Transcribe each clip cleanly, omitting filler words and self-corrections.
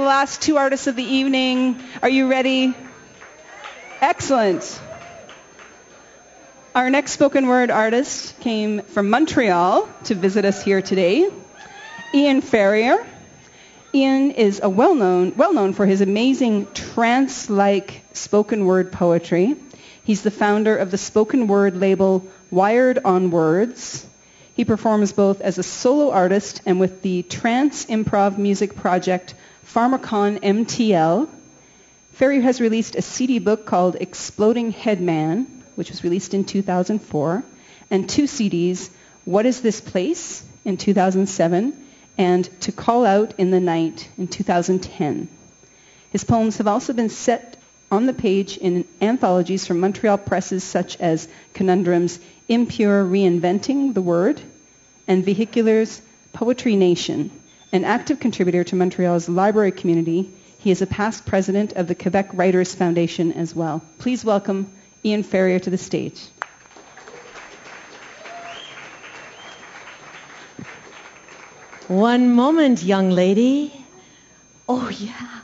the last two artists of the evening. Are you ready? Excellent. Our next spoken word artist came from Montreal to visit us here today. Ian Ferrier. Ian is well known for his amazing trance-like spoken word poetry. He's the founder of the spoken word label Wired on Words. He performs both as a solo artist and with the trance improv music project Pharmacon MTL. Ferrier has released a CD book called Exploding Headman, which was released in 2004, and two CDs, What Is This Place in 2007, and To Call Out in the Night in 2010. His poems have also been set on the page in anthologies from Montreal presses such as Conundrum's Impure Reinventing the Word and Vehicular's Poetry Nation. An active contributor to Montreal's library community, he is a past president of the Quebec Writers Foundation as well. Please welcome Ian Ferrier to the stage. One moment, young lady. Oh, yeah.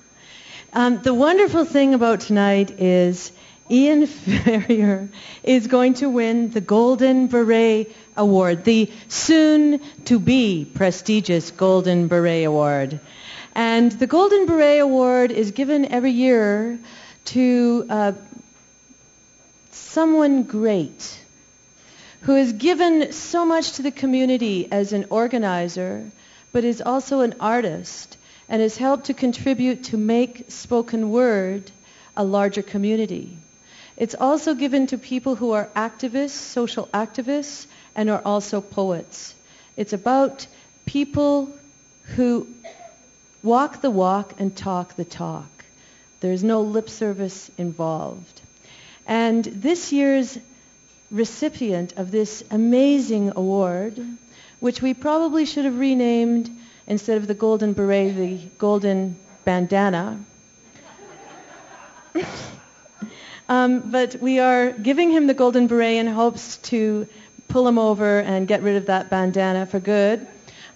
The wonderful thing about tonight is Ian Ferrier is going to win the Golden Beret Award, the soon-to-be prestigious Golden Beret Award. And the Golden Beret Award is given every year to someone great who has given so much to the community as an organizer, but is also an artist and has helped to contribute to make spoken word a larger community. It's also given to people who are activists, social activists, and are also poets. It's about people who walk the walk and talk the talk. There's no lip service involved. And this year's recipient of this amazing award, which we probably should have renamed, instead of the Golden Beret, the Golden Bandana. But we are giving him the Golden Beret in hopes to pull him over and get rid of that bandana for good.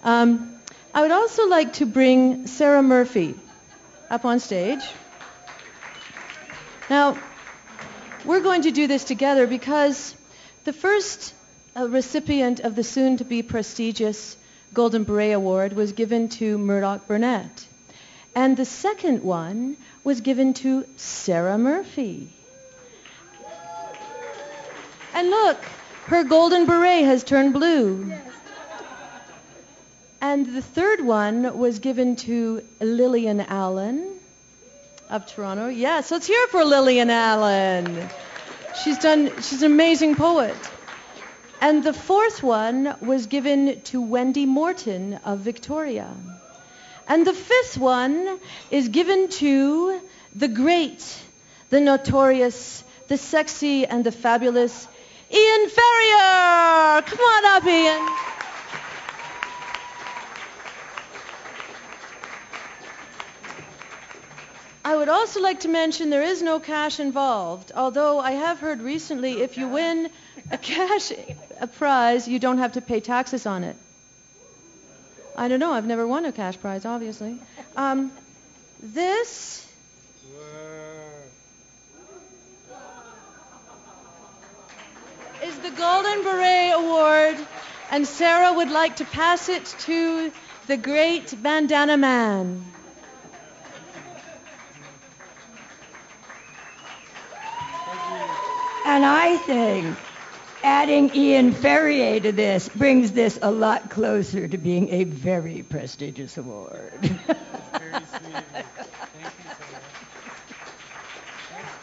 I would also like to bring Sarah Murphy up on stage. Now, we're going to do this together because the first recipient of the soon-to-be prestigious Golden Beret Award was given to Murdoch Burnett. And the second one was given to Sarah Murphy. And look, her Golden Beret has turned blue. And the third one was given to Lillian Allen of Toronto. Yes, let's hear it for Lillian Allen. She's an amazing poet. And the fourth one was given to Wendy Morton of Victoria. And the fifth one is given to the great, the notorious, the sexy, and the fabulous Ian Ferrier. Come on up, Ian. I would also like to mention there is no cash involved, although I have heard recently if you win a prize, you don't have to pay taxes on it. I don't know. I've never won a cash prize, obviously. This is the Golden Beret Award, and Sarah would like to pass it to the great bandana man. And I think adding Ian Ferrier to this brings this a lot closer to being a very prestigious award. Very sweet. Thank you so much. Thanks,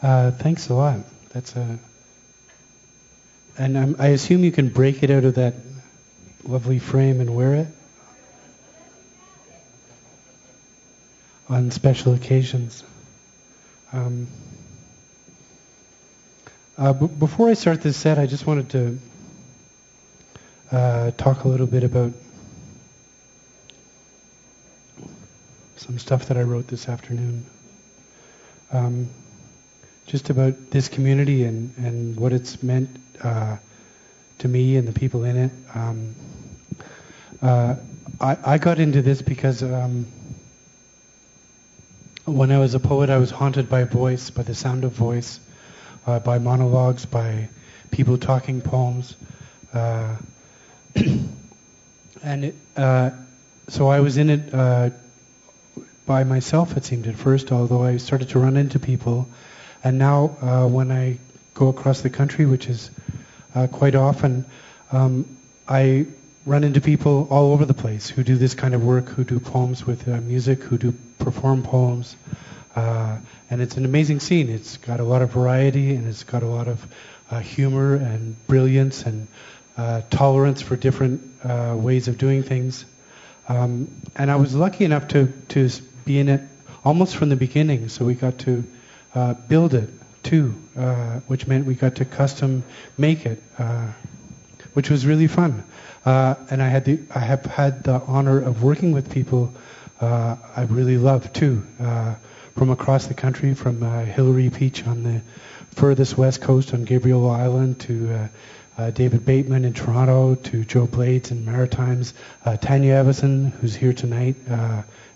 guys. Thanks a lot. That's a... And I assume you can break it out of that lovely frame and wear it on special occasions. Before I start this set, I just wanted to talk a little bit about some stuff that I wrote this afternoon. just about this community and what it's meant to me and the people in it. I got into this because when I was a poet, I was haunted by voice, by the sound of voice, by monologues, by people talking poems. So I was in it by myself, it seemed at first, although I started to run into people. And now when I go across the country, which is quite often, I run into people all over the place who do this kind of work, who do poems with music, who do perform poems. And it's an amazing scene. It's got a lot of variety, and it's got a lot of humor and brilliance and tolerance for different ways of doing things. And I was lucky enough to be in it almost from the beginning, so we got to build it too, which meant we got to custom make it, which was really fun. And I have had the honor of working with people I really love too, from across the country, from Hillary Peach on the furthest west coast on Gabriel Island to David Bateman in Toronto, to Joe Blades in Maritimes, Tanya Evison, who's here tonight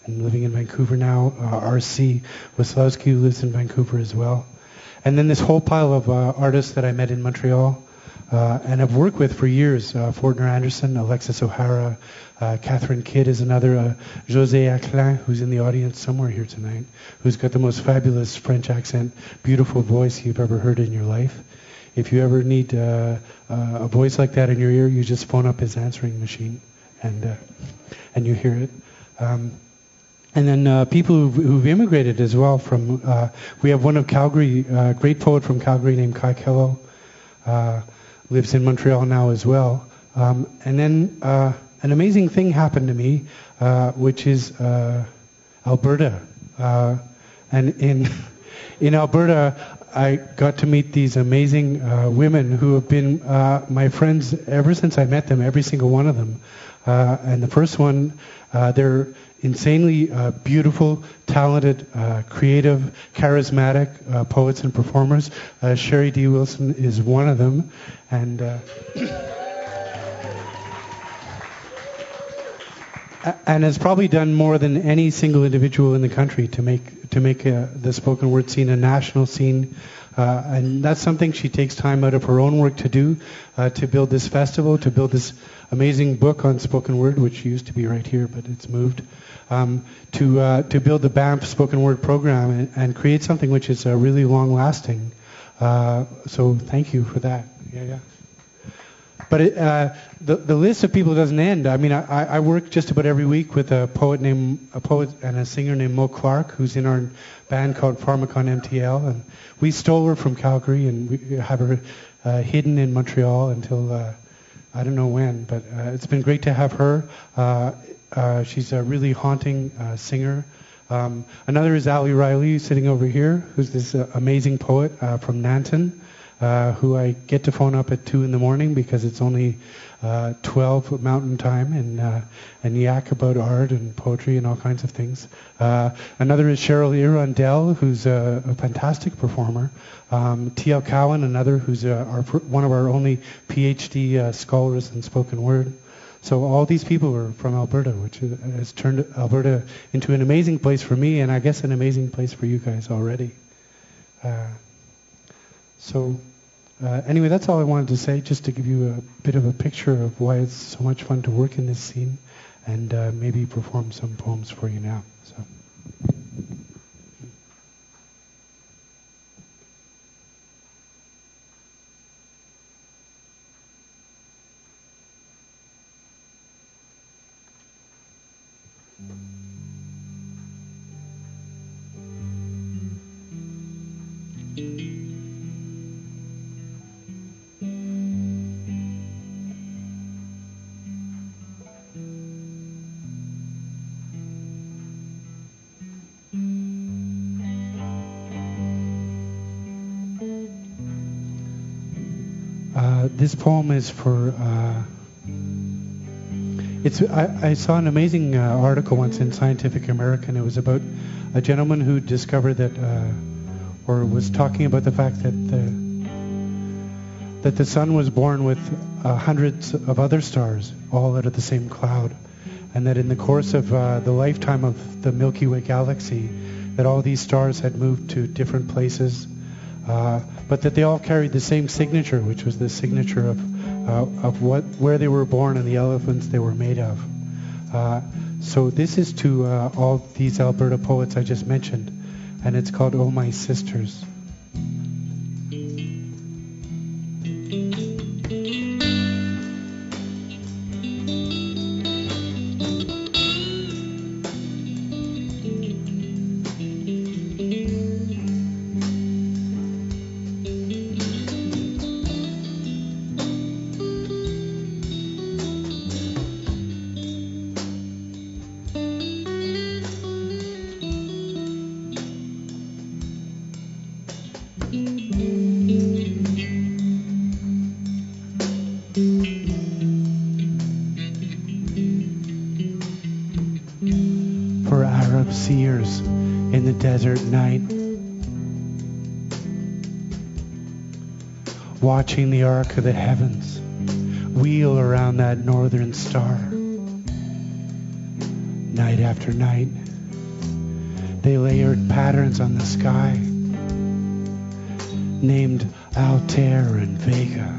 and living in Vancouver now, R.C. Waslowski, who lives in Vancouver as well. And then this whole pile of artists that I met in Montreal and have worked with for years, Fortner Anderson, Alexis O'Hara, Catherine Kidd is another, José Aclin, who's in the audience somewhere here tonight, who's got the most fabulous French accent, beautiful voice you've ever heard in your life. If you ever need a voice like that in your ear, you just phone up his answering machine, and you hear it. And then people who've immigrated as well. From we have one of Calgary, a great poet from Calgary named Kai Kello, lives in Montreal now as well. And then an amazing thing happened to me, which is Alberta. And in Alberta, I got to meet these amazing women who have been my friends ever since I met them, every single one of them. And the first one, they're insanely beautiful, talented, creative, charismatic poets and performers. Sherry D. Wilson is one of them. And and has probably done more than any single individual in the country to make the spoken word scene a national scene. And that's something she takes time out of her own work to do, to build this festival, to build this amazing book on spoken word, which used to be right here, but it's moved, to build the Banff spoken word program and create something which is really long-lasting. So thank you for that. Yeah. But the list of people doesn't end. I mean, I work just about every week with a poet and a singer named Mo Clark, who's in our band called Pharmacon MTL, and we stole her from Calgary, and we have her hidden in Montreal until I don't know when. But it's been great to have her. She's a really haunting singer. Another is Ali Riley, sitting over here, who's this amazing poet from Nanton. Who I get to phone up at 2 in the morning because it's only 12 Mountain Time, and yak about art and poetry and all kinds of things. Another is Cheryl Irondell, who's a fantastic performer. T.L. Cowan, another who's one of our only PhD scholars in spoken word. So all these people are from Alberta, which has turned Alberta into an amazing place for me, and I guess an amazing place for you guys already. So anyway, that's all I wanted to say, just to give you a bit of a picture of why it's so much fun to work in this scene, and maybe perform some poems for you now. So. This poem is for. I saw an amazing article once in Scientific American. It was about a gentleman who discovered that or was talking about the fact that the sun was born with hundreds of other stars, all out of the same cloud, and that in the course of the lifetime of the Milky Way galaxy, that all these stars had moved to different places, but that they all carried the same signature, which was the signature of where they were born and the elements they were made of. So this is to all these Alberta poets I just mentioned, and it's called "Oh My Sisters." For Arab seers in the desert night, watching the arc of the heavens wheel around that northern star. Night after night, they layered patterns on the sky, named Altair and Vega,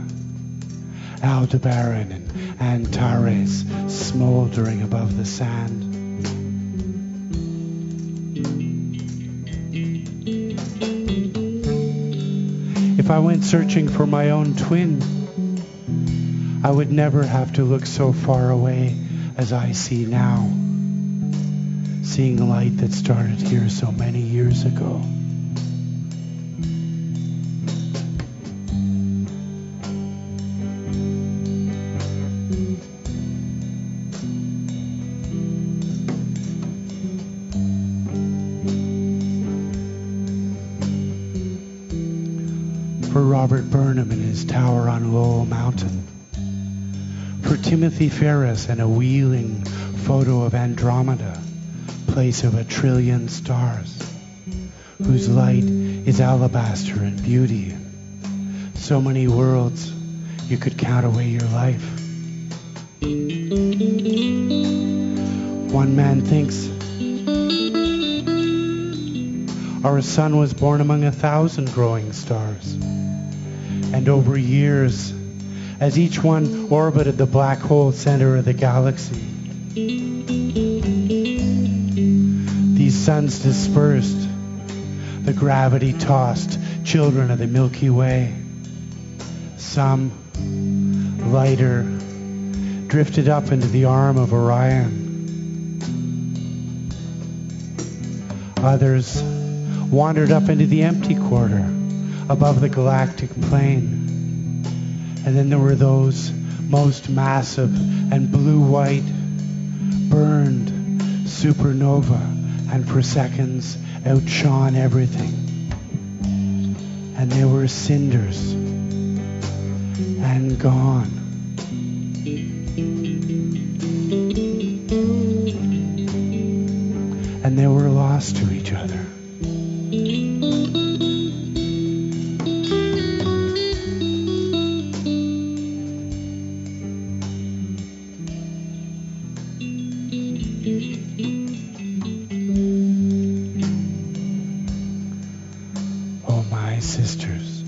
Aldebaran and Antares smoldering above the sand. If I went searching for my own twin, I would never have to look so far away as I see now, seeing the light that started here so many years ago. For Robert Burnham and his tower on Lowell Mountain. For Timothy Ferris and a wheeling photo of Andromeda, place of 1 trillion stars, whose light is alabaster and beauty. So many worlds, you could count away your life. One man thinks our sun was born among 1,000 growing stars. And over years, as each one orbited the black hole center of the galaxy, these suns dispersed, the gravity-tossed children of the Milky Way. Some, lighter, drifted up into the arm of Orion. Others wandered up into the empty quarter above the galactic plane. And then there were those most massive and blue-white, burned supernova, and for seconds outshone everything. And they were cinders and gone. And they were lost to each other. Oh, my sisters.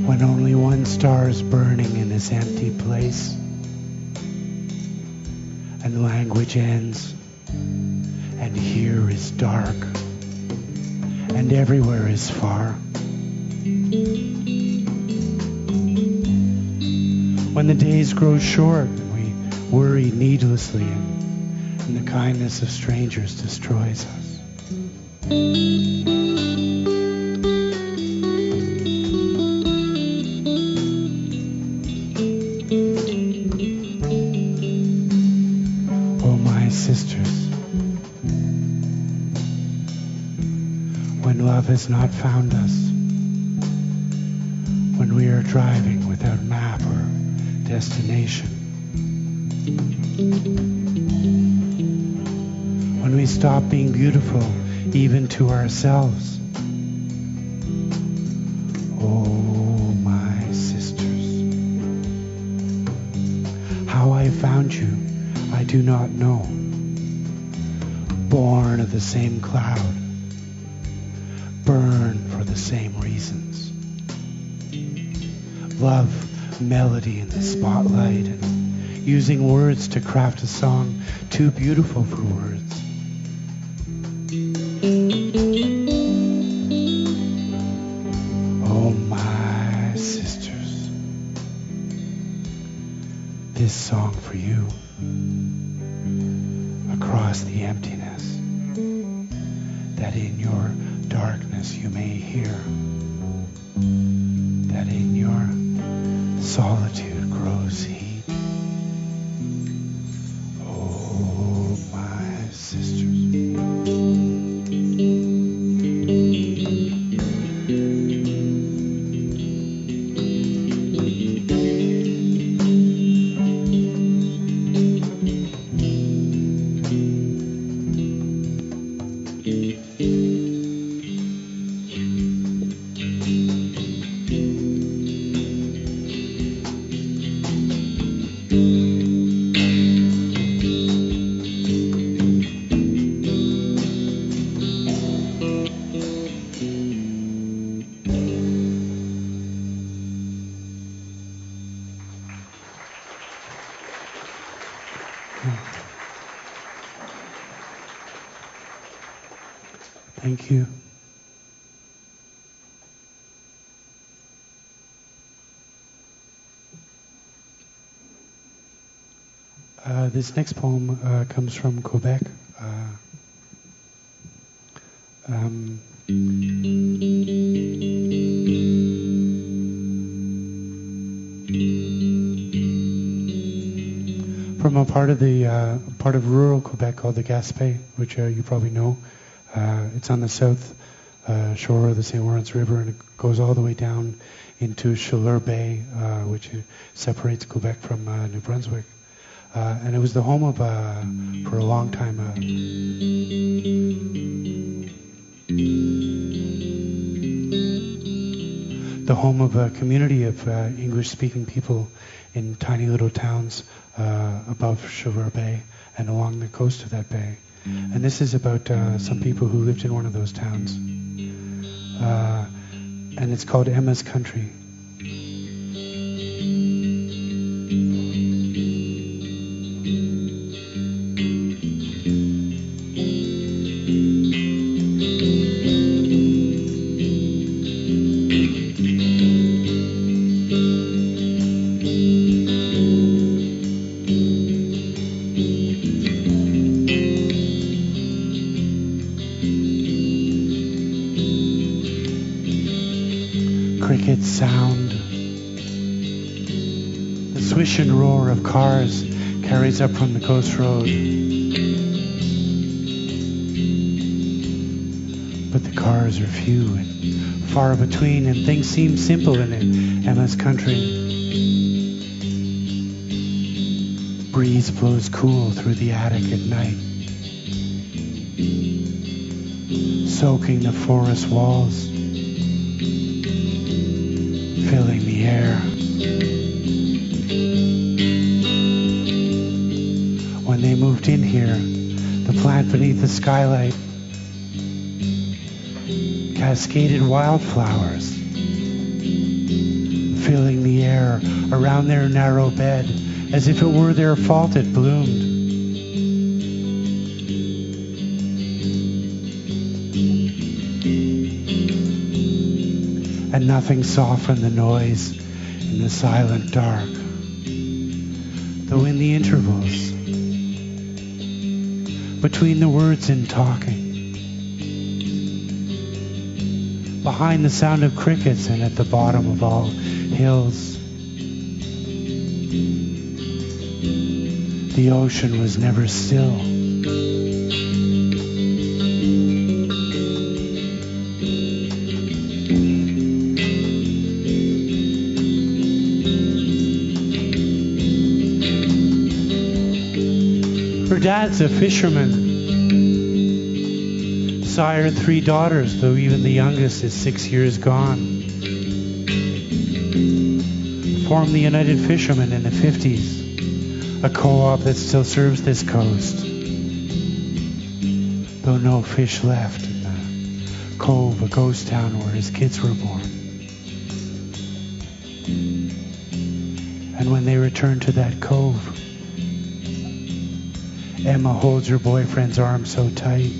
When only one star is burning in this empty place, and language ends, and here is dark, and everywhere is far. When the days grow short, and we worry needlessly, and the kindness of strangers destroys us. Oh, my sisters, when love has not found us, when we are driving without map or destination, when we stop being beautiful even to ourselves. Oh, my sisters, how I found you, I do not know. Born of the same cloud, burn for the same reasons. Love melody in the spotlight, and using words to craft a song too beautiful for words. Oh, my sisters, this song for you. Across the emptiness, that in your darkness you may hear, that in your solitude grows heat. Oh, my sisters. Thank you. This next poem comes from Quebec. From a part of rural Quebec called the Gaspé, which you probably know. It's on the south shore of the St. Lawrence River, and it goes all the way down into Chaleur Bay, which separates Quebec from New Brunswick. And it was the home of, for a long time, the home of a community of English-speaking people in tiny little towns above Chaleur Bay and along the coast of that bay. And this is about some people who lived in one of those towns. And it's called Emma's Country. Crickets sound. The swish and roar of cars carries up from the coast road. But the cars are few and far between, and things seem simple in Emma's Country. Breeze blows cool through the attic at night, soaking the forest walls, filling the air. When they moved in here, the plant beneath the skylight cascaded wildflowers, filling the air around their narrow bed as if it were their fault it bloomed. And nothing softened the noise in the silent dark, though in the intervals between the words in talking, behind the sound of crickets and at the bottom of all hills, the ocean was never still. Her dad's a fisherman, sired 3 daughters, though even the youngest is 6 years gone. Formed the United Fishermen in the 50s, a co-op that still serves this coast, though no fish left in the cove, a ghost town where his kids were born. And when they return to that cove, Emma holds her boyfriend's arm so tight,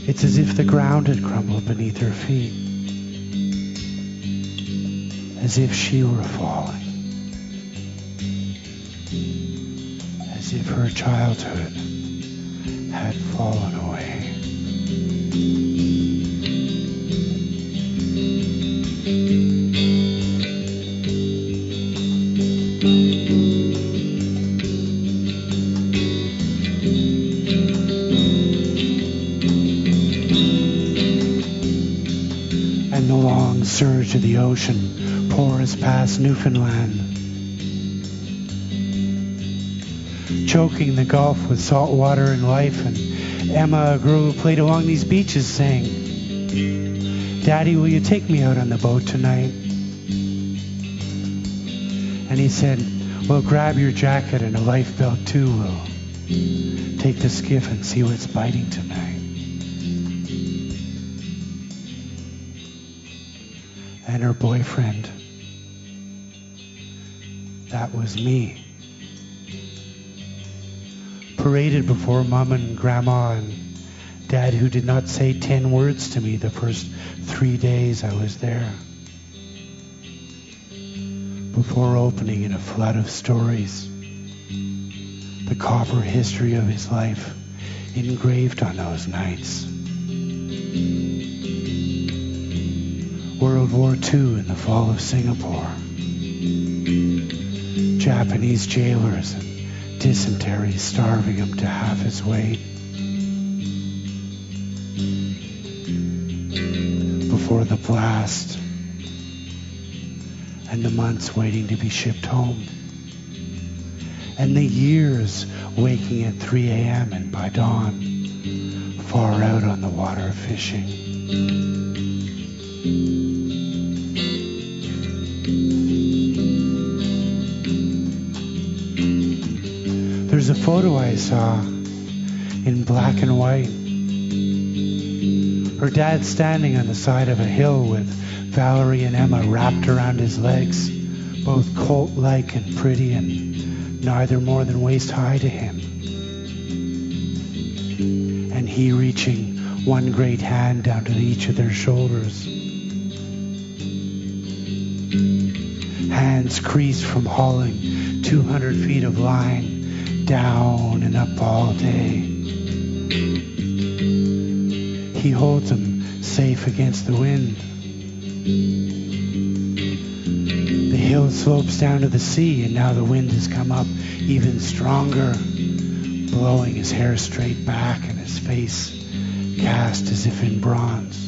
it's as if the ground had crumbled beneath her feet, as if she were falling, as if her childhood had fallen away. And the long surge of the ocean pours past Newfoundland, choking the Gulf with salt water and life. And Emma, a girl who played along these beaches, sang, "Daddy, will you take me out on the boat tonight?" And he said, "Well, grab your jacket and a life belt too. We'll take the skiff and see what's biting tonight." And her boyfriend, that was me. Paraded before Mom and Grandma and Dad, who did not say 10 words to me the first 3 days I was there, before opening in a flood of stories the copper history of his life engraved on those nights. World War II in the fall of Singapore, Japanese jailers and dysentery starving him to half his weight, before the blast and the months waiting to be shipped home, and the years waking at 3 a.m. and by dawn far out on the water fishing. There's a photo I saw in black and white. Her dad standing on the side of a hill with Valerie and Emma wrapped around his legs, both colt-like and pretty and neither more than waist-high to him. And he reaching one great hand down to each of their shoulders. Hands creased from hauling 200 feet of line down and up all day. He holds him safe against the wind. The hill slopes down to the sea, and now the wind has come up even stronger, blowing his hair straight back and his face cast as if in bronze.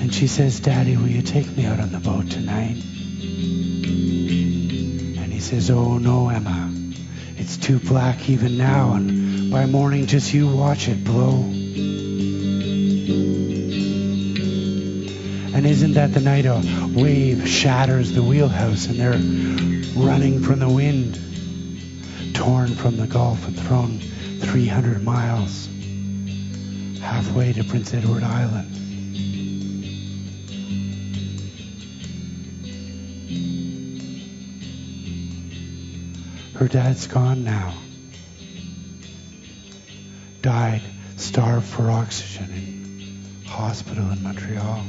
And she says, "Daddy, will you take me out on the boat tonight?" And he says, "Oh no, Emma, it's too black even now, and by morning just you watch it blow." And isn't that the night a wave shatters the wheelhouse and they're running from the wind, torn from the Gulf and thrown 300 miles halfway to Prince Edward Island? Her dad's gone now. Died, starved for oxygen in hospital in Montreal.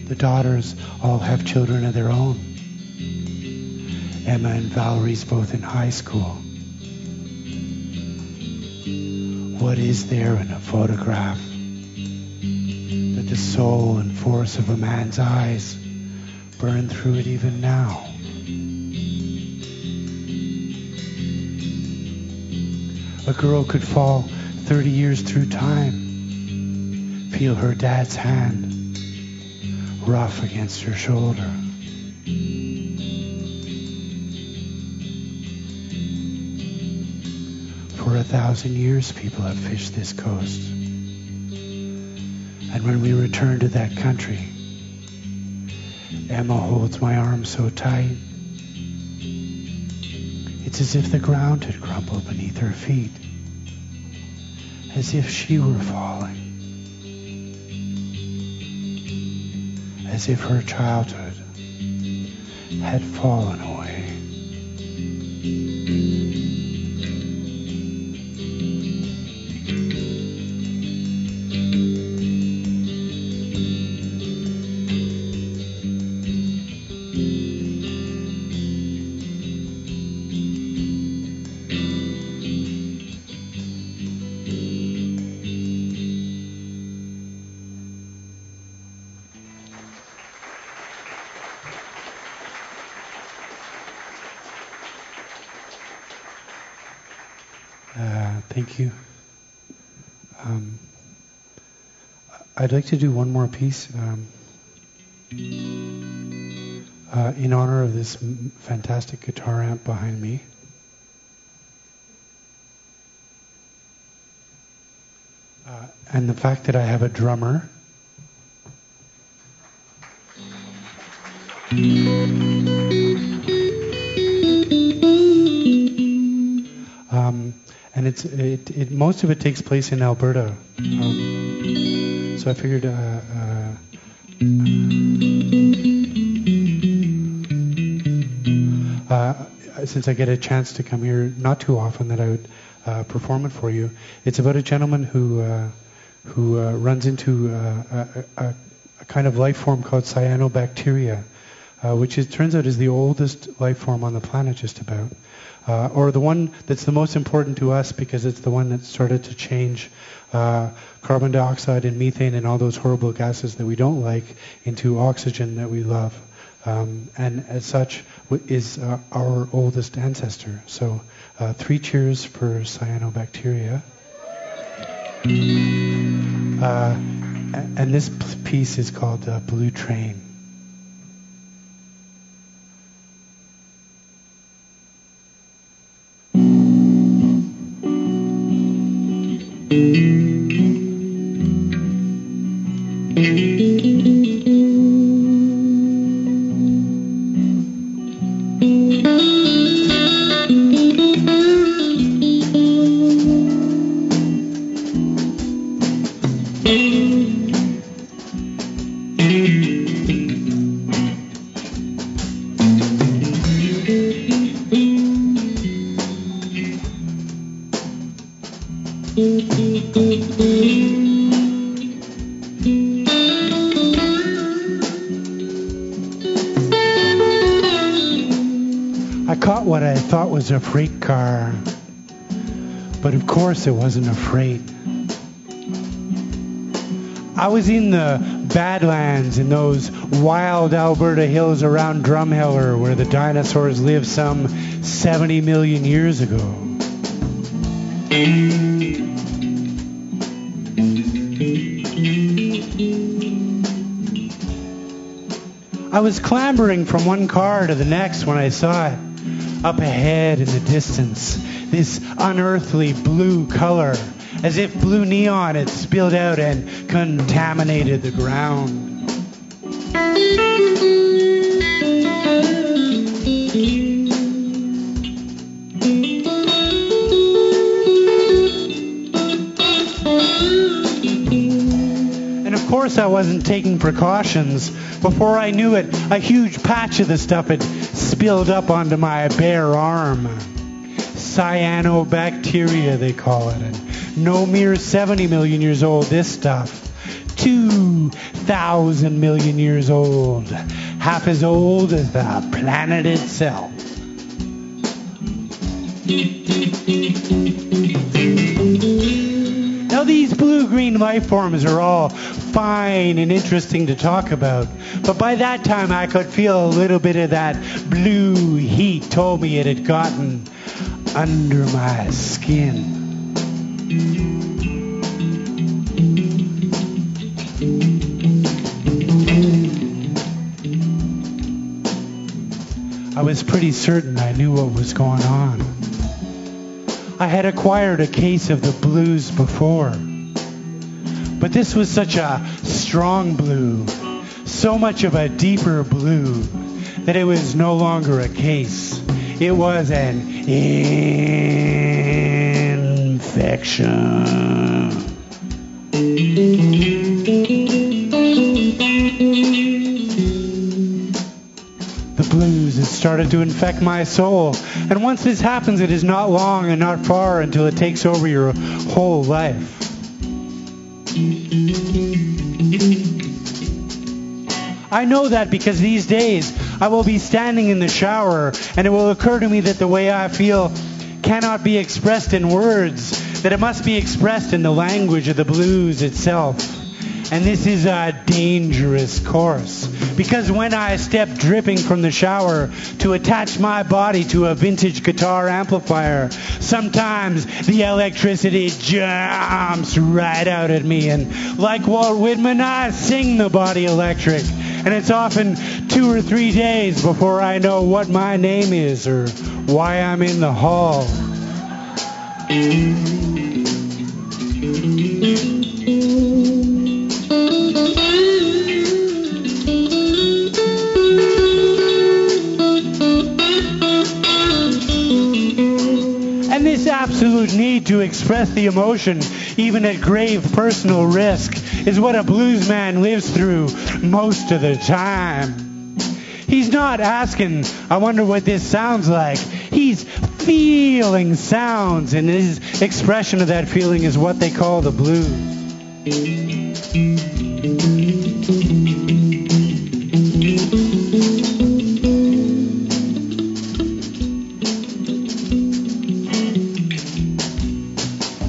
The daughters all have children of their own. Emma and Valerie's both in high school. What is there in a photograph that the soul and force of a man's eyes burn through it even now? A girl could fall 30 years through time, feel her dad's hand rough against her shoulder. 1,000 years people have fished this coast. And when we return to that country, Emma holds my arm so tight. It's as if the ground had crumbled beneath her feet, as if she were falling, as if her childhood had fallen away. Thank you. I'd like to do one more piece in honor of this fantastic guitar amp behind me. And the fact that I have a drummer. And it most of it takes place in Alberta. So I figured since I get a chance to come here not too often, that I would perform it for you. It's about a gentleman who runs into a kind of life form called cyanobacteria, which turns out is the oldest life form on the planet, just about. Or the one that's the most important to us because it's the one that started to change carbon dioxide and methane and all those horrible gases that we don't like into oxygen that we love. And as such is our oldest ancestor. So 3 cheers for cyanobacteria. And this piece is called Blue Train. I caught what I thought was a freight car, but of course it wasn't a freight. I was in the Badlands, in those wild Alberta hills around Drumheller where the dinosaurs lived some 70 million years ago. I was clambering from one car to the next when I saw it. Up ahead in the distance, this unearthly blue color, as if blue neon had spilled out and contaminated the ground. And of course I wasn't taking precautions. Before I knew it, a huge patch of the stuff had spilled up onto my bare arm. Cyanobacteria, they call it. And no mere 70 million years old, this stuff. 2,000 million years old. Half as old as the planet itself. Now these blue-green life forms are all fine and interesting to talk about, but by that time I could feel a little bit of that blue heat told me it had gotten under my skin. I was pretty certain I knew what was going on. I had acquired a case of the blues before. But this was such a strong blue, so much of a deeper blue, that it was no longer a case. It was an infection. The blues has started to infect my soul. And once this happens, it is not long and not far until it takes over your whole life. I know that because these days I will be standing in the shower and it will occur to me that the way I feel cannot be expressed in words, that it must be expressed in the language of the blues itself. And this is a dangerous course, because when I step dripping from the shower to attach my body to a vintage guitar amplifier, sometimes the electricity jumps right out at me, and like Walt Whitman, I sing the body electric. And it's often 2 or 3 days before I know what my name is or why I'm in the hall. And this absolute need to express the emotion, even at grave personal risk, is what a blues man lives through most of the time. He's not asking, I wonder what this sounds like. He's feeling sounds, and his expression of that feeling is what they call the blues.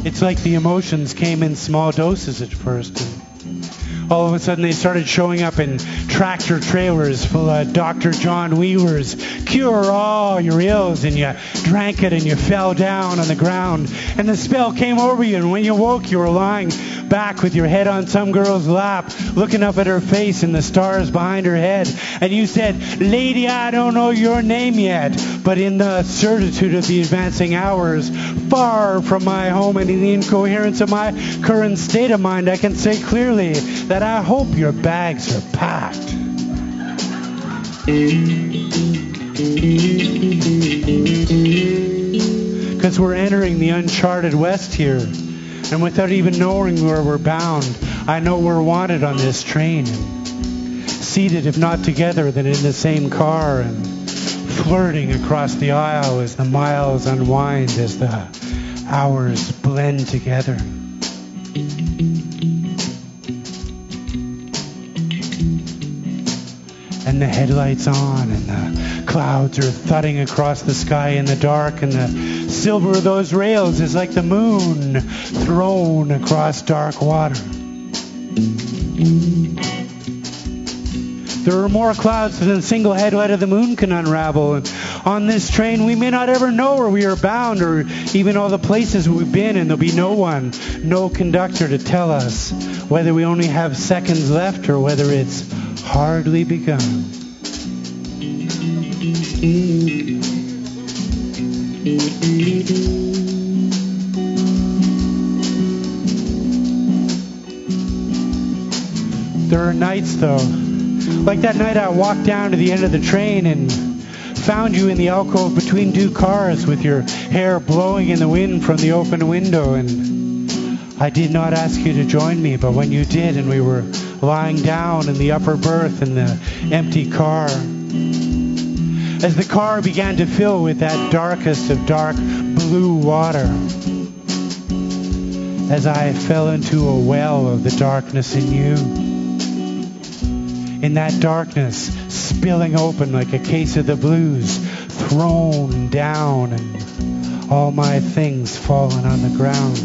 It's like the emotions came in small doses at first. And all of a sudden they started showing up in tractor trailers full of Dr. John Weaver's Cure All Your Ills, and you drank it and you fell down on the ground. And the spell came over you, and when you woke you were lying back with your head on some girl's lap, looking up at her face and the stars behind her head. And you said, "Lady, I don't know your name yet, but in the certitude of the advancing hours, far from my home and in the incoherence of my current state of mind, I can say clearly that I hope your bags are packed." Because we're entering the uncharted West here. And without even knowing where we're bound, I know we're wanted on this train. And seated, if not together, then in the same car. And flirting across the aisle as the miles unwind, as the hours blend together. And the headlights on, and the clouds are thudding across the sky in the dark, and the silver of those rails is like the moon thrown across dark water. There are more clouds than a single headlight of the moon can unravel. And on this train, we may not ever know where we are bound, or even all the places we've been, and there'll be no one, no conductor to tell us whether we only have seconds left or whether it's hardly begun. There are nights, though, like that night I walked down to the end of the train and found you in the alcove between two cars with your hair blowing in the wind from the open window. And I did not ask you to join me, but when you did and we were lying down in the upper berth in the empty car, as the car began to fill with that darkest of dark blue water, as I fell into a well of the darkness in you, in that darkness spilling open like a case of the blues, thrown down, and all my things fallen on the ground.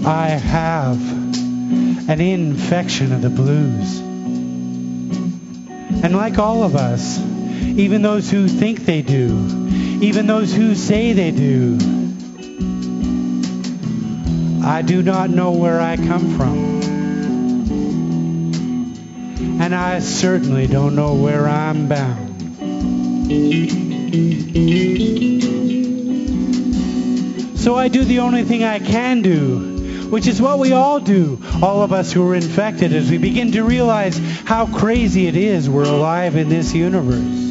I have an infection of the blues. And like all of us, even those who think they do, even those who say they do, I do not know where I come from. And I certainly don't know where I'm bound. So I do the only thing I can do, which is what we all do, all of us who are infected, as we begin to realize how crazy it is we're alive in this universe.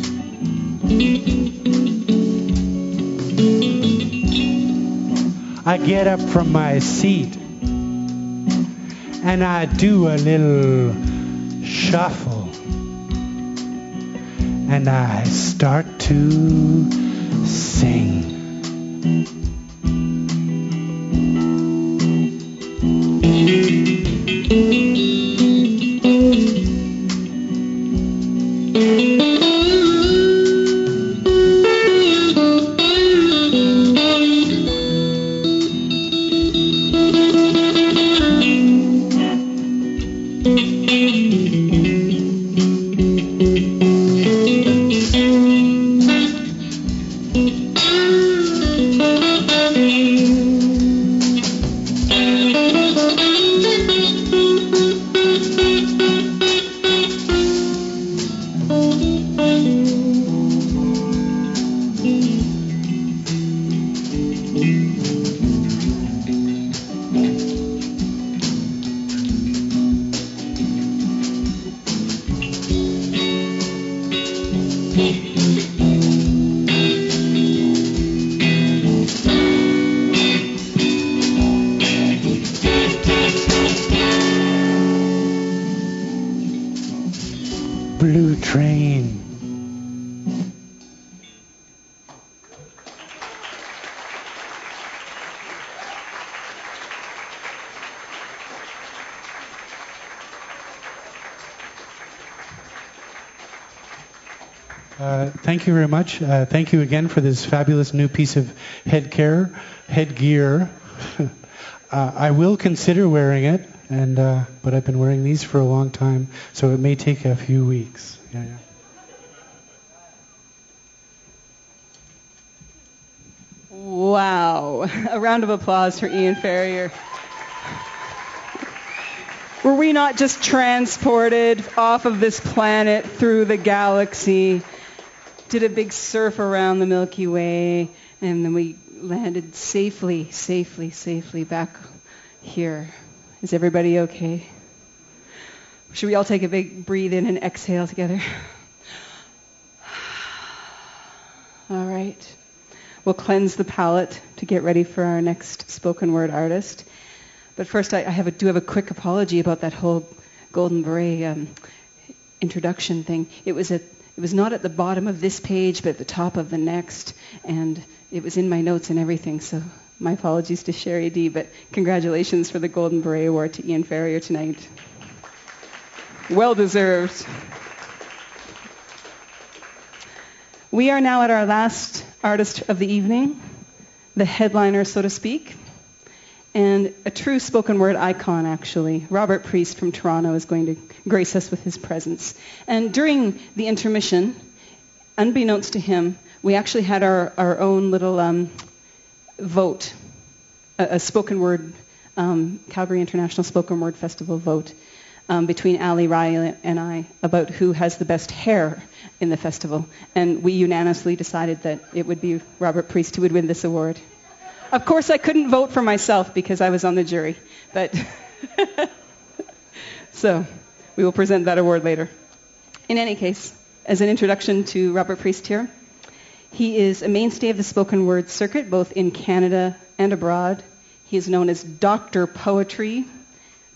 I get up from my seat and I do a little shuffle and I start to sing. Blue Train. Thank you very much. Thank you again for this fabulous new piece of headgear. I will consider wearing it, but I've been wearing these for a long time, so it may take a few weeks. Yeah. Wow. A round of applause for Ian Ferrier. Were we not just transported off of this planet through the galaxy, did a big surf around the Milky Way, and then we landed safely back here? Is everybody okay? Should we all take a big breathe in and exhale together? All right. We'll cleanse the palate to get ready for our next spoken word artist. But first, I do have a quick apology about that whole Golden Beret introduction thing. It was not at the bottom of this page, but at the top of the next, and it was in my notes and everything. So my apologies to Sherry D. But congratulations for the Golden Beret Award to Ian Ferrier tonight. Well deserved. We are now at our last artist of the evening, the headliner, so to speak. And a true spoken word icon, actually. Robert Priest from Toronto is going to grace us with his presence. And during the intermission, unbeknownst to him, we actually had our own little vote, a spoken word, Calgary International Spoken Word Festival vote between Ali Rai and I about who has the best hair in the festival. And we unanimously decided that it would be Robert Priest who would win this award. Of course, I couldn't vote for myself because I was on the jury, but so we will present that award later. In any case, as an introduction to Robert Priest here, he is a mainstay of the spoken word circuit, both in Canada and abroad. He is known as Dr. Poetry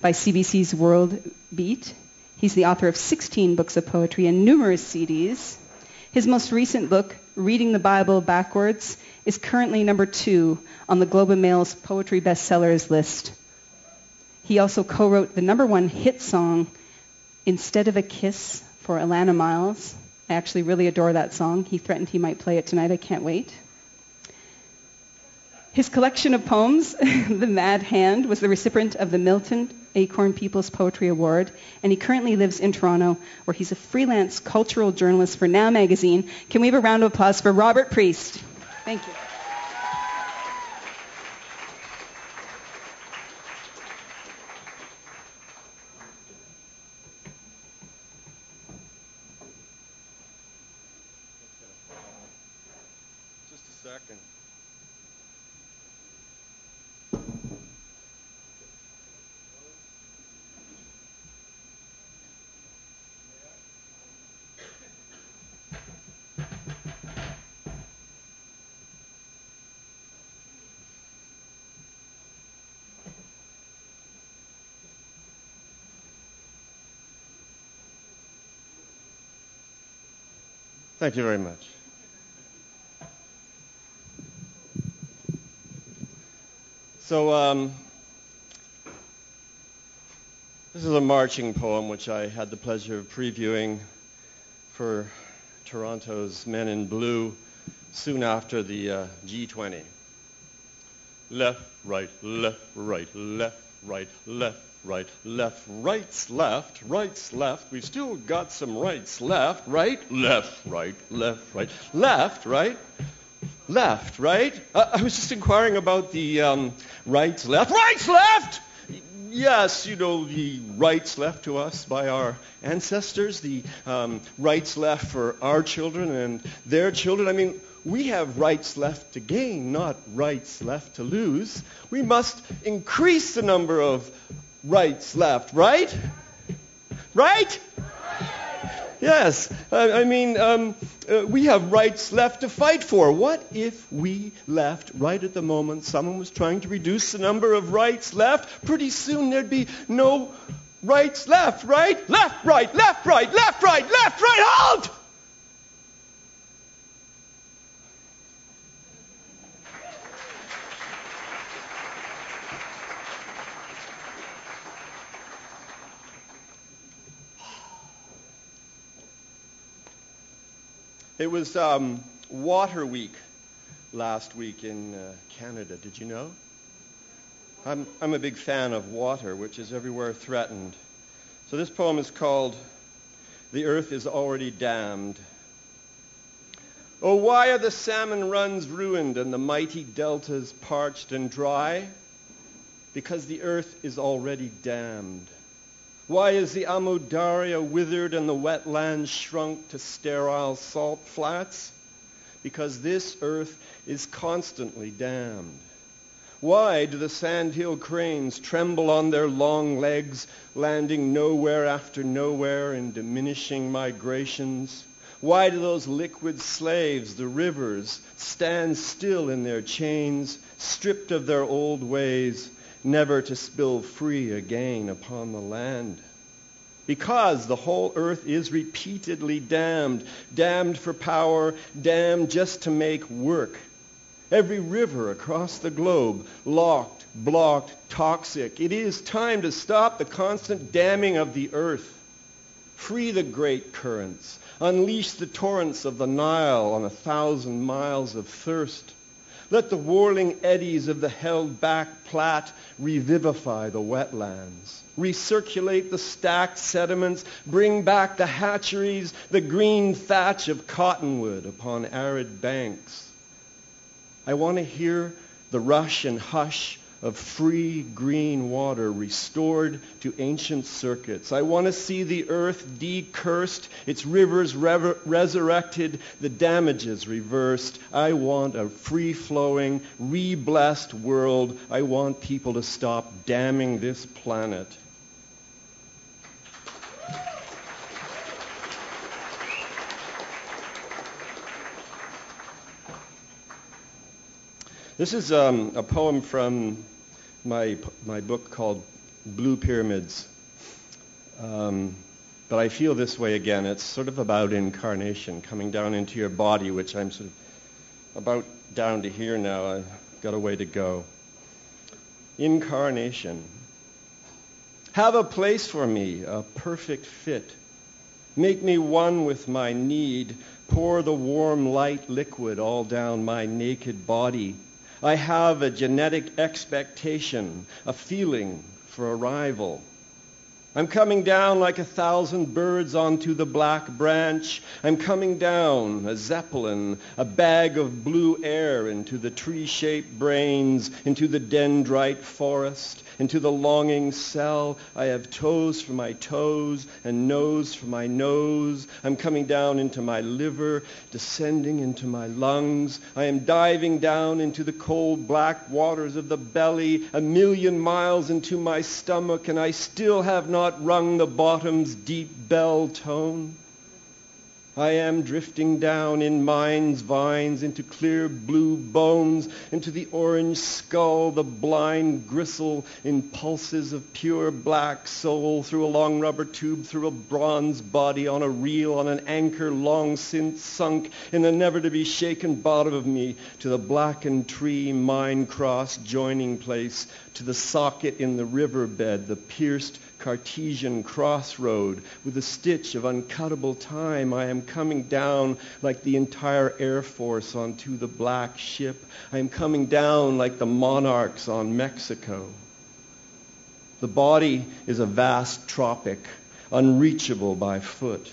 by CBC's World Beat. He's the author of 16 books of poetry and numerous CDs. His most recent book, Reading the Bible Backwards, is currently number 2 on the Globe and Mail's poetry bestsellers list. He also co-wrote the number 1 hit song, Instead of a Kiss, for Alana Miles. I actually really adore that song. He threatened he might play it tonight. I can't wait. His collection of poems, The Mad Hand, was the recipient of the Milton Acorn People's Poetry Award, and he currently lives in Toronto, where he's a freelance cultural journalist for Now magazine. Can we have a round of applause for Robert Priest? Thank you. Just a second. Thank you very much. So this is a marching poem which I had the pleasure of previewing for Toronto's Men in Blue soon after the G20. Left, right, left, right, left, right, left, right, left, rights, left. We've still got some rights left, right, left, right, left, right, left, right. Left, right? I was just inquiring about the rights left. Rights left! Yes, you know, the rights left to us by our ancestors, the rights left for our children and their children. I mean, we have rights left to gain, not rights left to lose. We must increase the number of rights left, right? Right? Yes, we have rights left to fight for. What if we left right at the moment someone was trying to reduce the number of rights left? Pretty soon there'd be no rights left, right? Left, right, left, right, left, right, left, right, halt! It was Water Week last week in Canada. Did you know? I'm a big fan of water, which is everywhere threatened. So this poem is called "The Earth is Already Damned." Oh, why are the salmon runs ruined and the mighty deltas parched and dry? Because the earth is already damned. Why is the Amudarya withered and the wetlands shrunk to sterile salt flats? Because this earth is constantly damned. Why do the sandhill cranes tremble on their long legs, landing nowhere after nowhere in diminishing migrations? Why do those liquid slaves, the rivers, stand still in their chains, stripped of their old ways, never to spill free again upon the land? Because the whole earth is repeatedly damned, damned for power, damned just to make work. Every river across the globe, locked, blocked, toxic. It is time to stop the constant damming of the earth. Free the great currents. Unleash the torrents of the Nile on 1,000 miles of thirst. Let the whirling eddies of the held-back Platte revivify the wetlands. Recirculate the stacked sediments. Bring back the hatcheries, the green thatch of cottonwood upon arid banks. I want to hear the rush and hush of free green water restored to ancient circuits. I want to see the earth decursed, its rivers resurrected, the damages reversed. I want a free-flowing, re-blessed world. I want people to stop damming this planet. This is a poem from my book called Blue Pyramids. But I feel this way again. It's sort of about incarnation, coming down into your body, which I'm sort of about down to here now. I've got a way to go. Incarnation. Have a place for me, a perfect fit. Make me one with my need. Pour the warm light liquid all down my naked body. I have a genetic expectation, a feeling for a rival. I'm coming down like 1,000 birds onto the black branch. I'm coming down, a zeppelin, a bag of blue air into the tree-shaped brains, into the dendrite forest, into the longing cell. I have toes for my toes and nose for my nose. I'm coming down into my liver, descending into my lungs. I am diving down into the cold black waters of the belly, 1,000,000 miles into my stomach, and I still have not rung the bottom's deep bell tone. I am drifting down in mind's vines into clear blue bones, into the orange skull, the blind gristle in pulses of pure black soul, through a long rubber tube, through a bronze body, on a reel, on an anchor long since sunk in the never-to-be-shaken bottom of me, to the blackened tree mine cross joining place, to the socket in the riverbed, the pierced Cartesian crossroad with a stitch of uncuttable time. I am coming down like the entire Air Force onto the black ship. I am coming down like the monarchs on Mexico. The body is a vast tropic, unreachable by foot.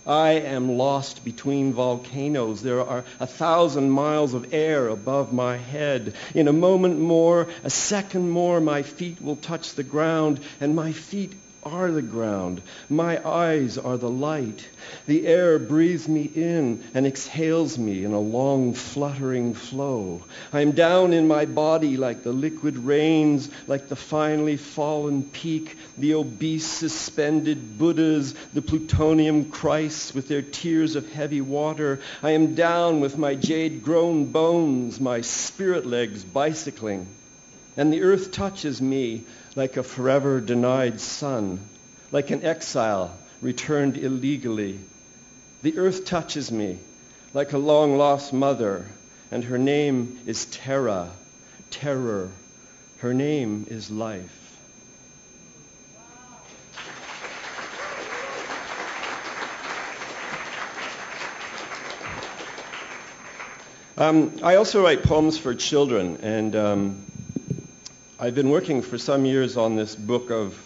I am lost between volcanoes. There are 1,000 miles of air above my head. In a moment more, a second more, my feet will touch the ground, and my feet are the ground. My eyes are the light. The air breathes me in and exhales me in a long fluttering flow. I am down in my body like the liquid rains, like the finely fallen peak, the obese suspended Buddhas, the plutonium Christs with their tears of heavy water. I am down with my jade-grown bones, my spirit legs bicycling. And the earth touches me like a forever denied son, like an exile returned illegally. The earth touches me like a long-lost mother, and her name is Terra, terror. Her name is life. I also write poems for children, and I've been working for some years on this book of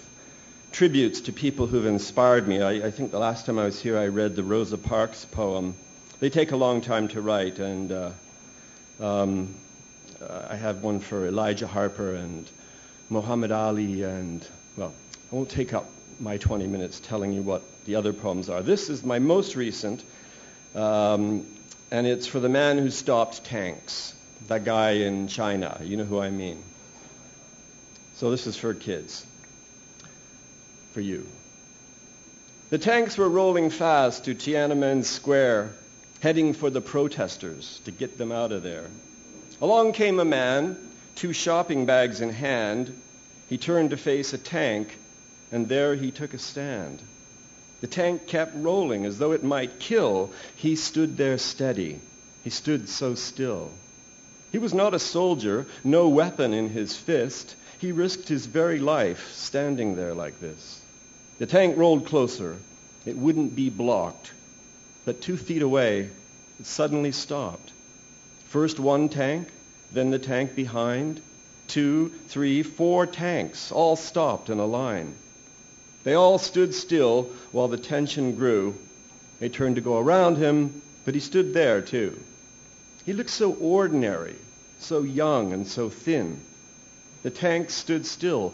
tributes to people who've inspired me. I think the last time I was here I read the Rosa Parks poem. They take a long time to write, and I have one for Elijah Harper and Muhammad Ali, and, well, I won't take up my 20 minutes telling you what the other poems are. This is my most recent, and it's for the man who stopped tanks, that guy in China. You know who I mean. So this is for kids, for you. The tanks were rolling fast to Tiananmen Square, heading for the protesters to get them out of there. Along came a man, 2 shopping bags in hand. He turned to face a tank, and there he took a stand. The tank kept rolling as though it might kill. He stood there steady. He stood so still. He was not a soldier, no weapon in his fist. He risked his very life standing there like this. The tank rolled closer. It wouldn't be blocked. But 2 feet away, it suddenly stopped. First one tank, then the tank behind. 2, 3, 4 tanks, all stopped in a line. They all stood still while the tension grew. They turned to go around him, but he stood there too. He looked so ordinary, so young and so thin. The tanks stood still.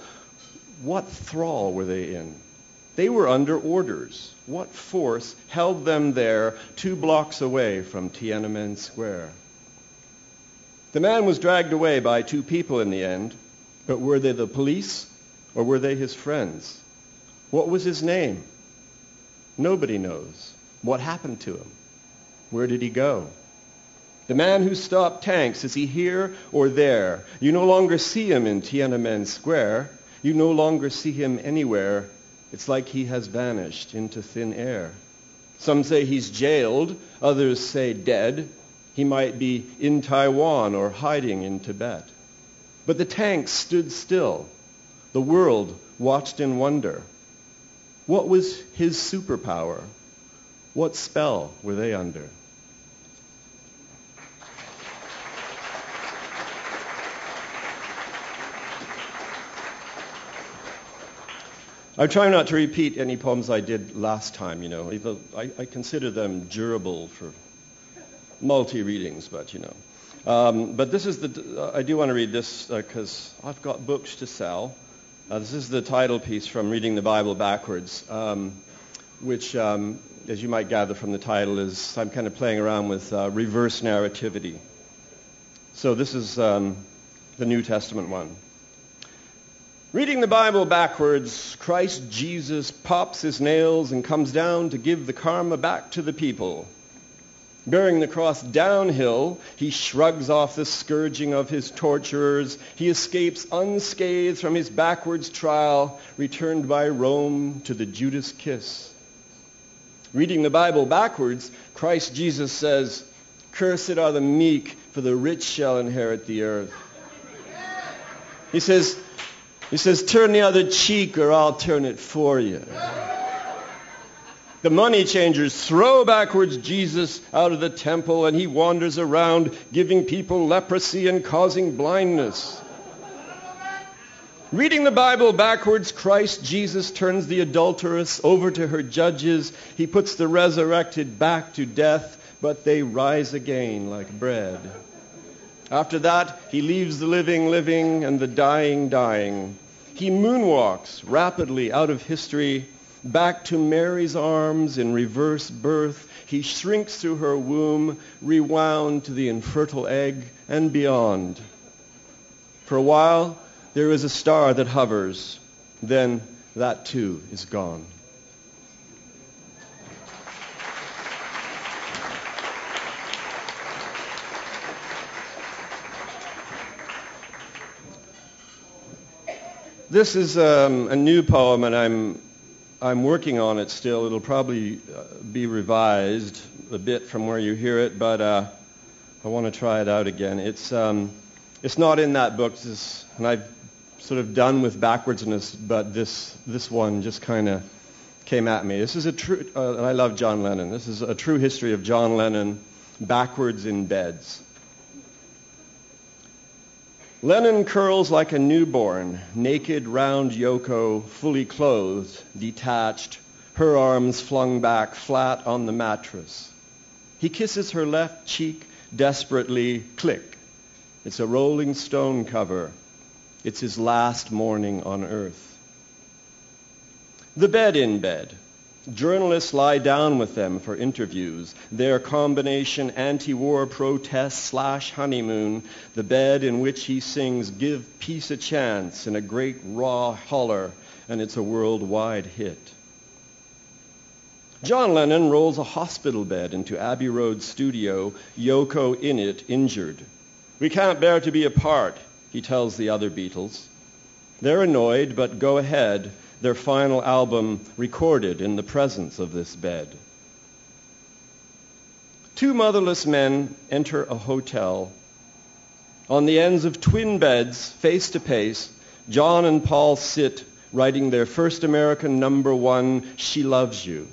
What thrall were they in? They were under orders. What force held them there 2 blocks away from Tiananmen Square? The man was dragged away by 2 people in the end, but were they the police or were they his friends? What was his name? Nobody knows. What happened to him? Where did he go? The man who stopped tanks, is he here or there? You no longer see him in Tiananmen Square. You no longer see him anywhere. It's like he has vanished into thin air. Some say he's jailed. Others say dead. He might be in Taiwan or hiding in Tibet. But the tanks stood still. The world watched in wonder. What was his superpower? What spell were they under? I try not to repeat any poems I did last time, Even I consider them durable for multi-readings, but, But this is I do want to read this because I've got books to sell. This is the title piece from Reading the Bible Backwards, which, as you might gather from the title, is I'm kind of playing around with reverse narrativity. So this is the New Testament one. Reading the Bible backwards, Christ Jesus pops his nails and comes down to give the karma back to the people. Bearing the cross downhill, he shrugs off the scourging of his torturers. He escapes unscathed from his backwards trial, returned by Rome to the Judas kiss. Reading the Bible backwards, Christ Jesus says, "Cursed are the meek, for the rich shall inherit the earth." He says, "Turn the other cheek or I'll turn it for you." The money changers throw backwards Jesus out of the temple, and he wanders around giving people leprosy and causing blindness. Reading the Bible backwards, Christ Jesus turns the adulteress over to her judges. He puts the resurrected back to death, but they rise again like bread. After that, he leaves the living living and the dying dying. He moonwalks rapidly out of history, back to Mary's arms in reverse birth. He shrinks through her womb, rewound to the infertile egg and beyond. For a while, there is a star that hovers. Then that too is gone. This is a new poem, and I'm working on it still. It'll probably be revised a bit from where you hear it, but I want to try it out again. It's not in that book, and I've sort of done with backwardsness, but this one just kind of came at me. This is a true, and I love John Lennon. This is a true history of John Lennon backwards in beds. Lennon curls like a newborn, naked round Yoko, fully clothed, detached, her arms flung back flat on the mattress. He kisses her left cheek desperately, click. It's a Rolling Stone cover. It's his last morning on Earth. The bed in bed. Journalists lie down with them for interviews. Their combination anti-war protest / honeymoon, the bed in which he sings "Give Peace a Chance" in a great raw holler, and it's a worldwide hit. John Lennon rolls a hospital bed into Abbey Road studio, Yoko in it, injured. "We can't bear to be apart," he tells the other Beatles. They're annoyed, but go ahead. Their final album recorded in the presence of this bed. Two motherless men enter a hotel. On the ends of twin beds, face to face, John and Paul sit, writing their first American #1, "She Loves You."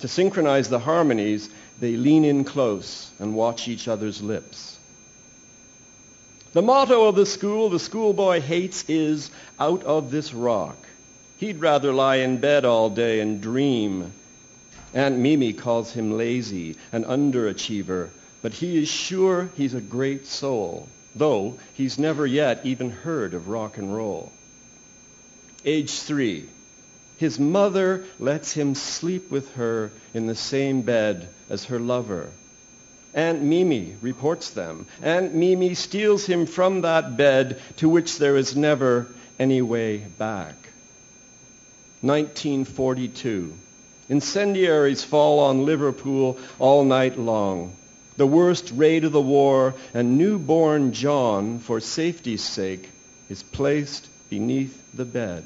To synchronize the harmonies, they lean in close and watch each other's lips. The motto of the schoolboy hates, is "Out of this rock." He'd rather lie in bed all day and dream. Aunt Mimi calls him lazy, an underachiever, but he is sure he's a great soul, though he's never yet even heard of rock and roll. Age 3. His mother lets him sleep with her in the same bed as her lover. Aunt Mimi reports them. Aunt Mimi steals him from that bed to which there is never any way back. 1942. Incendiaries fall on Liverpool all night long. The worst raid of the war, and newborn John, for safety's sake, is placed beneath the bed.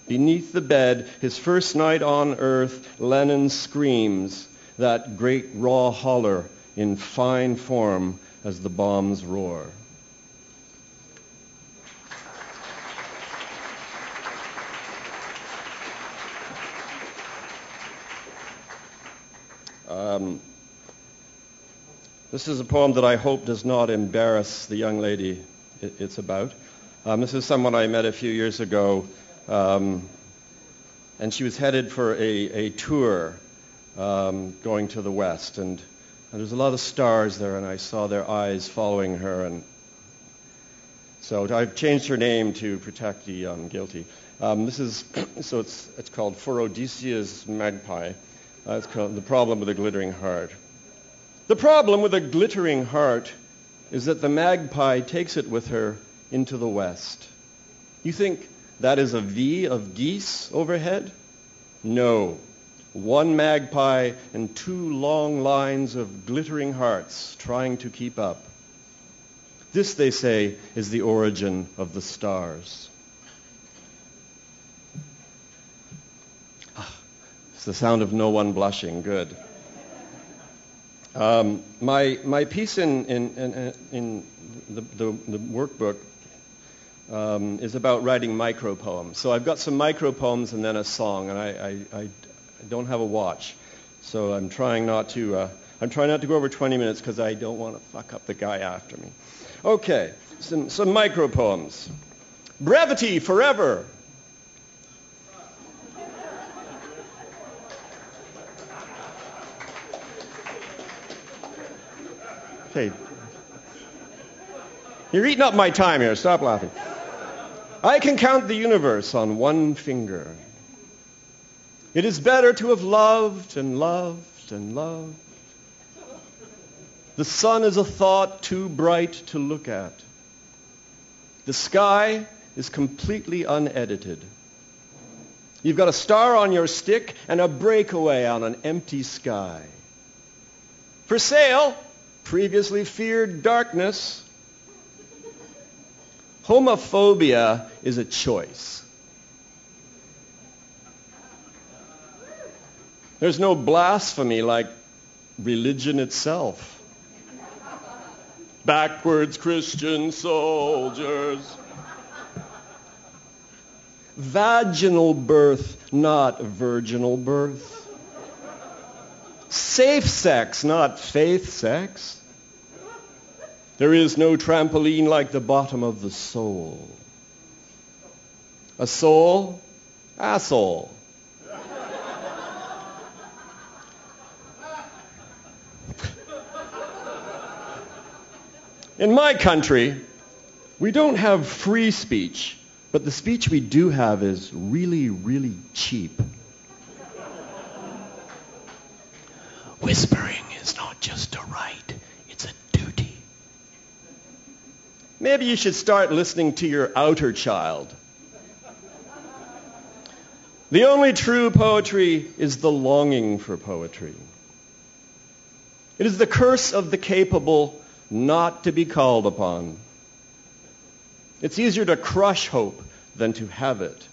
Beneath the bed, his first night on earth, Lennon screams that great raw holler in fine form as the bombs roar. This is a poem that I hope does not embarrass the young lady it's about. This is someone I met a few years ago and she was headed for a tour going to the west. And there's a lot of stars there, and I saw their eyes following her. And so I've changed her name to protect the guilty. It's called For Odysseus Magpie. It's called The Problem with a Glittering Heart. The problem with a glittering heart is that the magpie takes it with her into the west. You think that is a V of geese overhead? No. One magpie and two long lines of glittering hearts trying to keep up. This, they say, is the origin of the stars. It's the sound of no one blushing. Good. My piece in the workbook is about writing micropoems. So I've got some micropoems and then a song, and I don't have a watch, so I'm trying not to go over 20 minutes because I don't want to fuck up the guy after me. Okay, some micropoems. Brevity forever. Okay. You're eating up my time here. Stop laughing. I can count the universe on one finger. It is better to have loved and loved and loved. The sun is a thought too bright to look at. The sky is completely unedited. You've got a star on your stick and a breakaway on an empty sky. For sale, previously feared darkness. Homophobia is a choice. There's no blasphemy like religion itself. Backwards Christian soldiers. Vaginal birth, not virginal birth. Safe sex, not faith sex. There is no trampoline like the bottom of the soul. A soul, asshole. In my country, we don't have free speech, but the speech we do have is really, really cheap. Whispering is not just a right, it's a duty. Maybe you should start listening to your outer child. The only true poetry is the longing for poetry. It is the curse of the capable not to be called upon. It's easier to crush hope than to have it.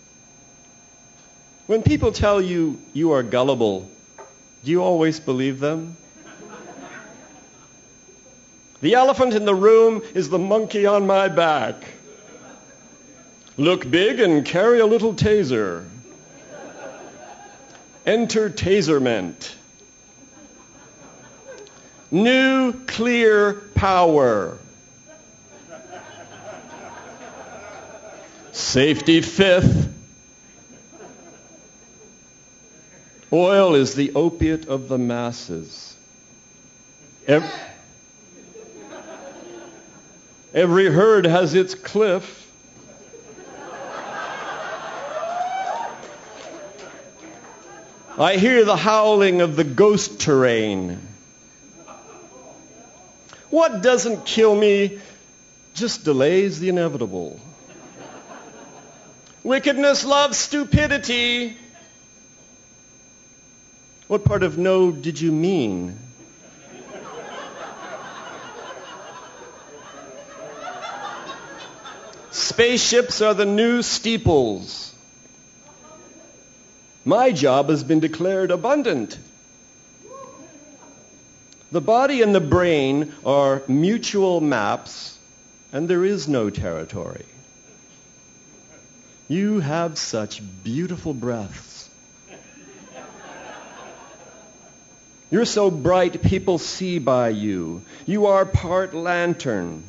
When people tell you you are gullible, do you always believe them? The elephant in the room is the monkey on my back. Look big and carry a little taser. Enter taserment. Nuclear power. Safety fifth. Oil is the opiate of the masses. Every herd has its cliff. I hear the howling of the ghost terrain. What doesn't kill me just delays the inevitable. Wickedness loves stupidity. What part of no did you mean? Spaceships are the new steeples. My job has been declared abundant. The body and the brain are mutual maps, and there is no territory. You have such beautiful breaths. You're so bright people see by you. You are part lantern.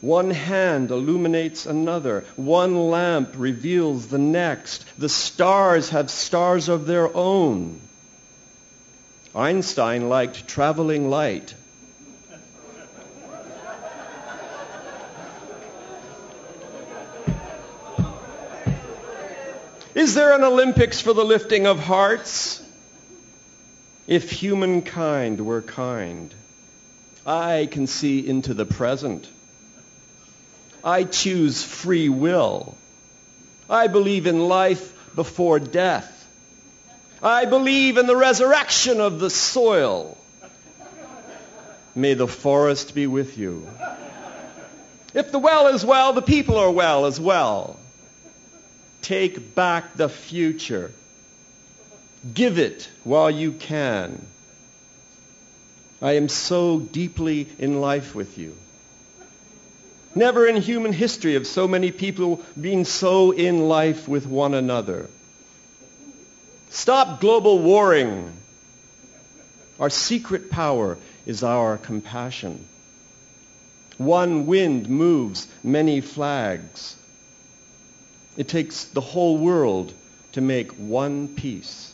One hand illuminates another. One lamp reveals the next. The stars have stars of their own. Einstein liked traveling light. Is there an Olympics for the lifting of hearts? If humankind were kind, I can see into the present. I choose free will. I believe in life before death. I believe in the resurrection of the soil. May the forest be with you. If the well is well, the people are well as well. Take back the future. Give it while you can. I am so deeply in life with you. Never in human history have so many people been so in life with one another. Stop global warring. Our secret power is our compassion. One wind moves many flags. It takes the whole world to make one peace.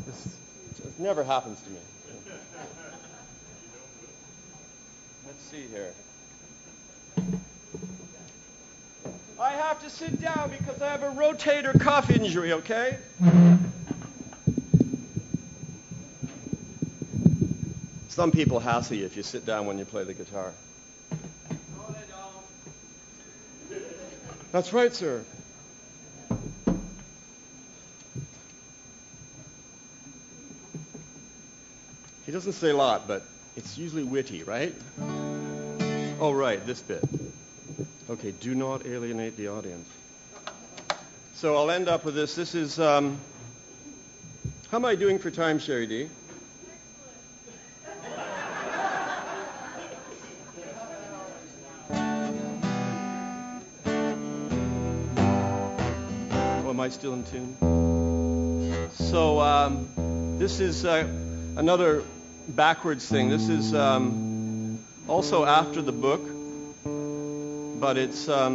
This never happens to me. Let's see here. I have to sit down because I have a rotator cuff injury, okay? Some people hassle you if you sit down when you play the guitar. No, they don't. That's right, sir. He doesn't say a lot, but it's usually witty, right? Oh, right, this bit. Okay, do not alienate the audience. So I'll end up with this. This is, how am I doing for time, Sherry D? Oh, am I still in tune? So this is another backwards thing. This is also after the book. But it's okay,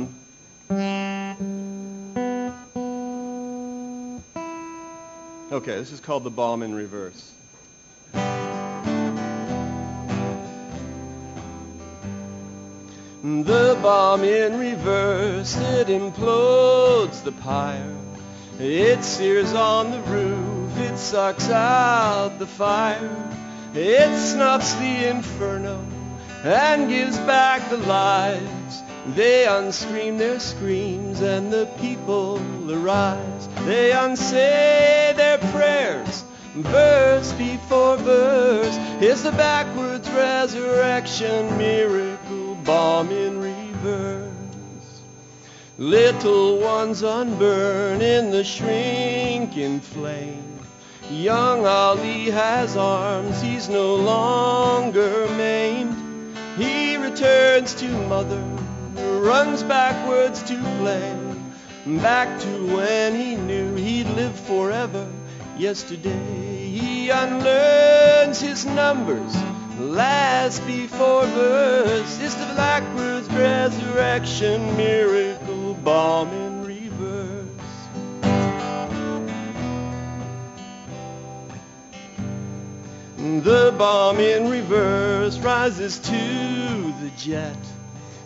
this is called The Bomb in Reverse. The bomb in reverse, it implodes the pyre. It sears on the roof, it sucks out the fire. It snuffs the inferno and gives back the lives. They unscream their screams and the people arise. They unsay their prayers, verse before verse. It's the backwards resurrection miracle bomb in reverse. Little ones unburn in the shrinking flame. Young Ali has arms, he's no longer maimed. He returns to mother, runs backwards to play, back to when he knew he'd live forever. Yesterday he unlearns his numbers, last before verse. It's the backwards resurrection miracle bomb in reverse. The bomb in reverse rises to the jet,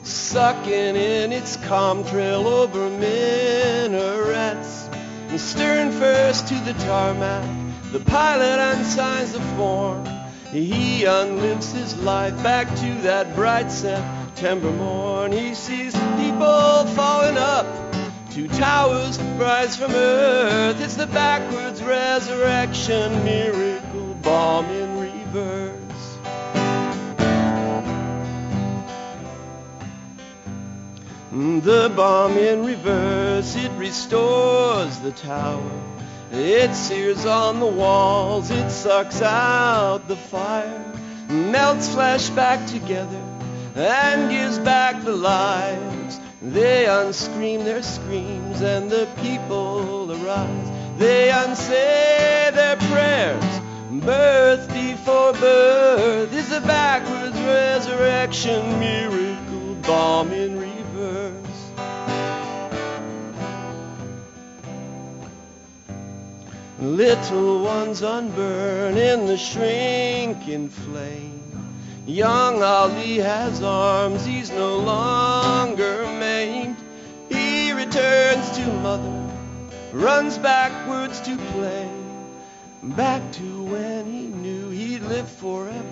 sucking in its contrail over minarets. And stern first to the tarmac, the pilot unsigns the form. He unlives his life back to that bright September morn. He sees people falling up, 2 towers rise from earth. It's the backwards resurrection miracle bomb in reverse. The bomb in reverse, it restores the tower. It sears on the walls, it sucks out the fire, melts flesh back together, and gives back the lives. They unscream their screams and the people arise. They unsay their prayers. Birth before birth is a backwards resurrection, miracle bomb in reverse. Little ones unburn in the shrinking flame. Young Ali has arms, he's no longer maimed. He returns to mother, runs backwards to play, back to when he knew he'd live forever,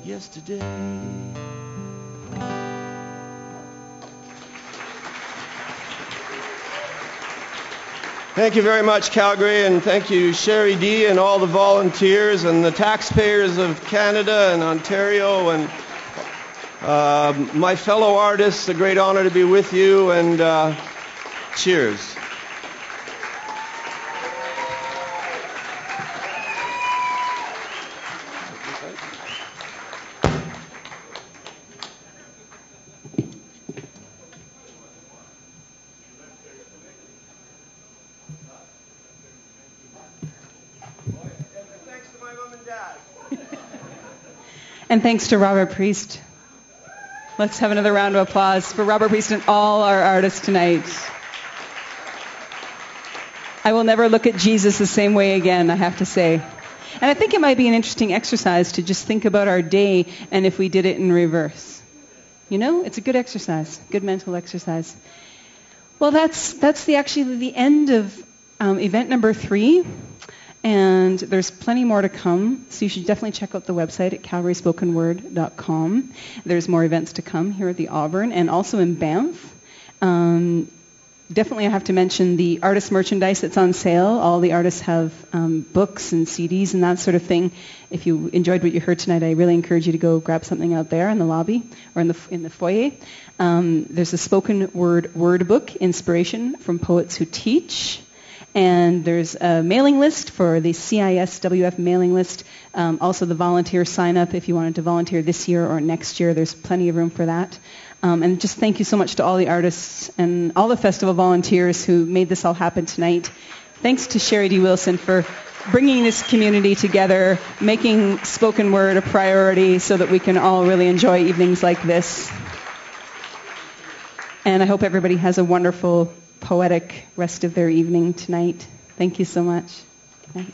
yesterday. Thank you very much, Calgary, and thank you, Sherry D, and all the volunteers and the taxpayers of Canada and Ontario, and my fellow artists. A great honor to be with you, and cheers. And thanks to Robert Priest. Let's have another round of applause for Robert Priest and all our artists tonight. I will never look at Jesus the same way again, I have to say. And I think it might be an interesting exercise to just think about our day and if we did it in reverse. You know, it's a good exercise, good mental exercise. Well, that's actually the end of event number 3. And there's plenty more to come, so you should definitely check out the website at calgaryspokenword.com. There's more events to come here at the Auburn and also in Banff. Definitely I have to mention the artist merchandise that's on sale. All the artists have books and CDs and that sort of thing. If you enjoyed what you heard tonight, I really encourage you to go grab something out there in the lobby or in the foyer. There's a spoken word book, Inspiration from Poets Who Teach. And there's a mailing list for the CISWF mailing list. Also the volunteer sign-up if you wanted to volunteer this year or next year. There's plenty of room for that. And just thank you so much to all the artists and all the festival volunteers who made this all happen tonight. Thanks to Sherry D. Wilson for bringing this community together, making spoken word a priority so that we can all really enjoy evenings like this. And I hope everybody has a wonderful, poetic rest of their evening tonight. Thank you so much. Good night.